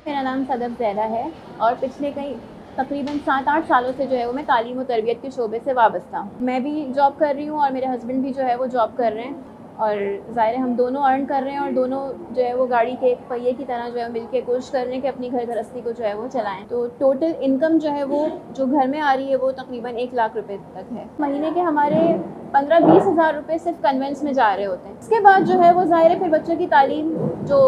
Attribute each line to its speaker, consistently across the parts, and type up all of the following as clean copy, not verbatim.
Speaker 1: मेरा नाम सदब ज़ैदा है और पिछले कई तकरीबन 7-8 सालों से जो है वो मैं तालीम और तरबियत के शोबे से वाबस्ता हूँ। मैं भी जॉब कर रही हूँ और मेरे हस्बैंड भी जो है वो जॉब कर रहे हैं और ज़ाहिर है हम दोनों अर्न कर रहे हैं और दोनों जो है वो गाड़ी के एक पहिए की तरह जो है मिलके कोशिश कर रहे हैं कि अपनी घर गृहस्थी को जो है वो चलाएं। तो टोटल इनकम जो है वो जो घर में आ रही है वो तकरीबन 1 लाख रुपए तक है। महीने के हमारे 15-20 हज़ार रुपये सिर्फ कन्वेंट्स में जा रहे होते हैं। इसके बाद जो है वो ज़ाहिर है फिर बच्चों की तालीम जो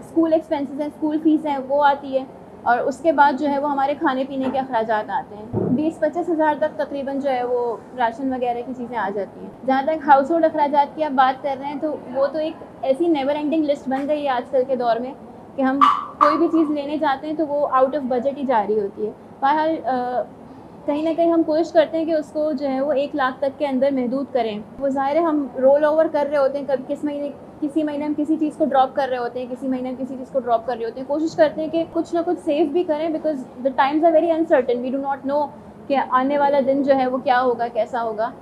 Speaker 1: स्कूल एक्सपेंसेस हैं, स्कूल फ़ीस हैं वो आती है और उसके बाद जो है वो हमारे खाने पीने के अखराजात आते हैं। 20-25 हज़ार तक तकरीबन जो है वो राशन वगैरह की चीज़ें आ जाती हैं। जहाँ तक हाउस होल्ड अखराजात की आप बात कर रहे हैं तो वो तो एक ऐसी नेवर एंडिंग लिस्ट बन गई है आजकल के दौर में कि हम कोई भी चीज़ लेने जाते हैं तो वो आउट ऑफ बजट ही जा रही होती है। बहरहाल कहीं ना कहीं हम कोशिश करते हैं कि उसको जो है वो 1 लाख तक के अंदर महदूद करें। वो ज़ाहिर है हम रोल ओवर कर रहे होते हैं, कभी किसी महीने हम किसी चीज़ को ड्रॉप कर रहे होते हैं, किसी महीने हम किसी चीज़ को ड्रॉप कर रहे होते हैं। कोशिश करते हैं कि कुछ ना कुछ सेव भी करें because the times are very uncertain, we do not know कि आने वाला दिन जो है वो क्या होगा, कैसा होगा।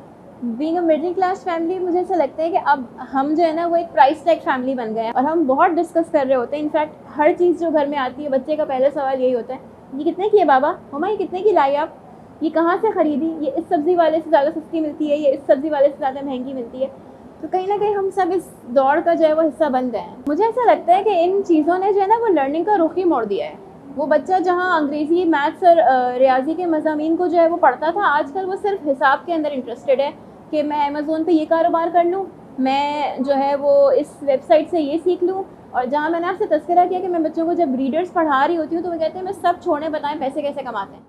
Speaker 1: Being a middle class family मुझे ऐसा लगता है कि अब हम जो है ना वो एक प्राइस टैग फैमिली बन गए हैं और हम बहुत डिस्कस कर रहे होते हैं। इनफैक्ट हर चीज़ जो घर में आती है बच्चे का पहला सवाल यही होता है, ये कितने की है बाबा, मम्मा ये कितने की लाई आप, ये कहाँ से ख़रीदी, ये इस सब्ज़ी वाले से ज़्यादा सस्ती मिलती है, ये इस सब्ज़ी वाले से ज़्यादा महंगी मिलती है। तो कहीं ना कहीं हम सब इस दौड़ का जो है वो हिस्सा बन गए हैं। मुझे ऐसा लगता है कि इन चीज़ों ने जो है ना वो लर्निंग का रुख ही मोड़ दिया है। वो बच्चा जहाँ अंग्रेज़ी, मैथ्स और रियाजी के मज़ामीन को जो है वो पढ़ता था, आजकल वो सिर्फ हिसाब के अंदर इंटरेस्टेड है कि मैं अमेज़ोन पे ये कारोबार कर लूँ, मैं जो है वो इस वेबसाइट से ये सीख लूँ। और जहाँ मैंने आपसे तज़किरा किया कि मैं बच्चों को जब रीडर्स पढ़ा रही होती हूँ तो वो कहते हैं मैं सब छोड़ने बताएं पैसे कैसे कमाते हैं।